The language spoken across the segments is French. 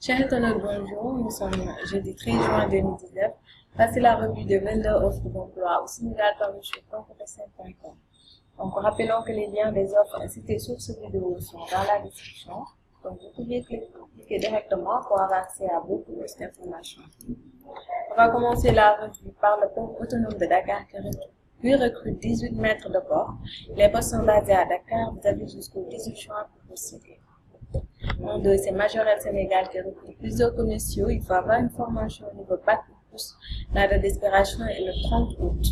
Chers internautes, bonjour. Nous sommes jeudi 13 juin 2019. Voici la revue de 22 offres d'emploi au Sénégal par M. Concours.com. Donc, rappelons que les liens des offres citées sur cette vidéo sont dans la description. Donc, vous pouvez cliquer directement pour avoir accès à beaucoup plus d'informations. On va commencer la revue par le port autonome de Dakar qui recrute 18 mètres de port. Les postes sont basés à Dakar. Vous avez jusqu'au 18 juin pour postuler. En deux, c'est Majorel Sénégal qui recrute plusieurs commerciaux. Il faut avoir une formation au niveau bac plus. La date d'expiration est le 30 août.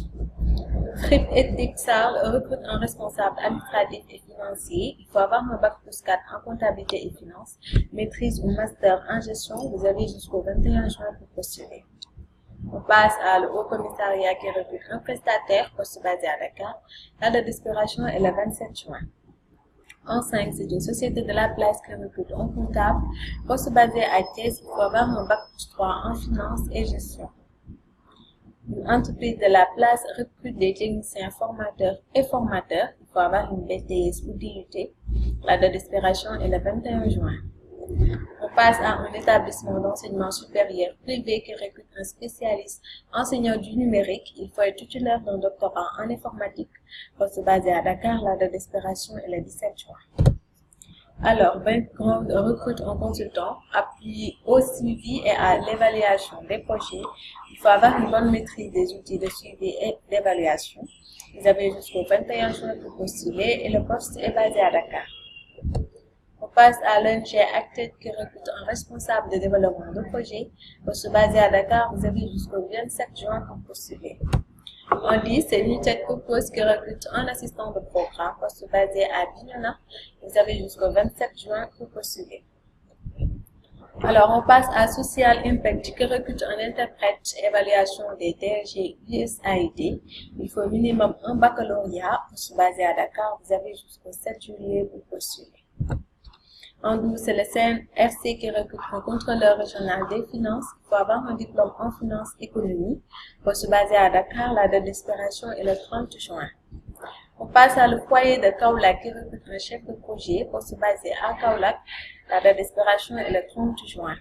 Fripp et Dixal recrute un responsable administratif et financier. Il faut avoir un bac plus 4 en comptabilité et finance, maîtrise ou master en gestion. Vous avez jusqu'au 21 juin pour postuler. On passe à le Haut Commissariat qui recrute un prestataire, poste basé à Dakar. La date d'expiration est le 27 juin. En 5, c'est une société de la place qui recrute un comptable, poste basé à Thiès. Il faut avoir un bac plus 3 en finance et gestion. Une entreprise de la place recrute des techniciens formateurs et formateurs. Il faut avoir une BTS ou DUT. La date d'expiration est le 21 juin. On passe à un établissement d'enseignement supérieur privé qui recrute un spécialiste enseignant du numérique. Il faut être titulaire d'un doctorat en informatique. Poste basé à Dakar, la date d'expiration est le 17 juin. Alors, Background recrute un consultant appuyé au suivi et à l'évaluation des projets. Il faut avoir une bonne maîtrise des outils de suivi et d'évaluation. Vous avez jusqu'au 21 juin pour postuler et le poste est basé à Dakar. On passe à l'ONG Acted qui recrute un responsable de développement de projet. Poste basé à Dakar, vous avez jusqu'au 27 juin pour postuler. En 10, c'est United Purpose qui recrute un assistant de programme. Poste basé à Bignona. Vous avez jusqu'au 27 juin pour postuler. Alors, on passe à Social Impact qui recrute un interprète évaluation des DRG USAID. Il faut minimum un baccalauréat. Poste basé à Dakar, vous avez jusqu'au 7 juillet pour postuler. En 12, c'est le CNRC qui recrute un contrôleur régional des finances. Il faut avoir un diplôme en finance économie. Poste basé à Dakar, la date d'expiration est le 30 juin. On passe à le foyer de Kaolack qui recrute un chef de projet. Poste basé à Kaolack, la date d'expiration est le 30 juin.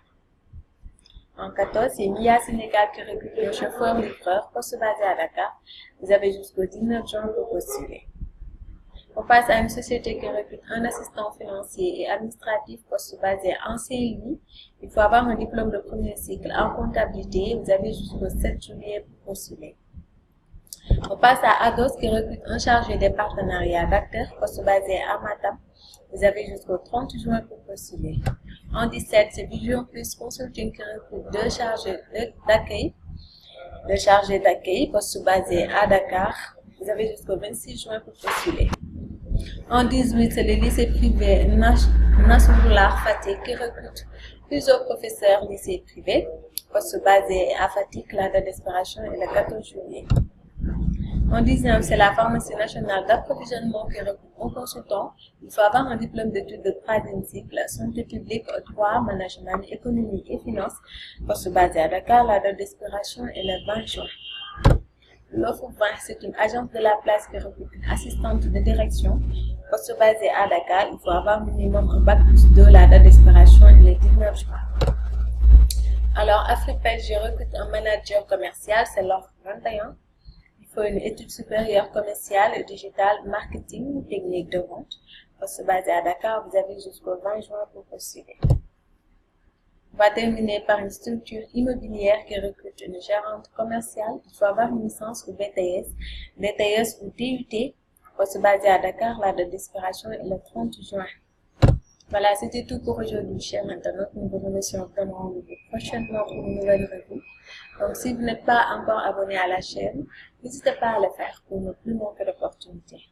En 14, c'est MIA Sénégal qui recrute un chauffeur-livreur. Poste basé à Dakar. Vous avez jusqu'au 19 juin pour postuler. On passe à une société qui recrute un assistant financier et administratif, poste basé en CLI. Il faut avoir un diplôme de premier cycle en comptabilité. Vous avez jusqu'au 7 juillet pour postuler. On passe à Ados qui recrute un chargé des partenariats d'acteurs, poste basé à Matam. Vous avez jusqu'au 30 juin pour postuler. En 17, c'est Vision Plus Consulting qui recrute deux chargés d'accueil. Le chargé d'accueil, poste basé à Dakar. Vous avez jusqu'au 26 juin pour postuler. En 18, c'est le lycée privé Nasrullah Fatick qui recrute plusieurs professeurs lycée privé. Poste basé à Fatick, la date d'expiration est le 14 juillet. En 19, c'est la pharmacie nationale d'approvisionnement qui recrute un consultant. Il faut avoir un diplôme d'études de troisième cycle, santé publique, droit, management, économie et finance. Poste basé à Dakar, la date d'expiration est le 20 juin. L'offre 20, c'est une agence de la place qui recrute une assistante de direction. Poste basé à Dakar, il faut avoir minimum un bac plus 2, la date d'expiration est le 19 juin. Alors, Afripel, recrute un manager commercial, c'est l'offre 21. Il faut une étude supérieure commerciale, digitale, marketing, technique de vente. Poste basé à Dakar, vous avez jusqu'au 20 juin pour postuler. On va terminer par une structure immobilière qui recrute une gérante commerciale. Il faut avoir une licence ou BTS ou DUT. Poste basé à Dakar, la date d'expiration est le 30 juin. Voilà, c'était tout pour aujourd'hui, chers internautes. Nous vous remercions vraiment prochainement pour une nouvelle revue. Donc, si vous n'êtes pas encore abonné à la chaîne, n'hésitez pas à le faire pour ne plus manquer d'opportunités.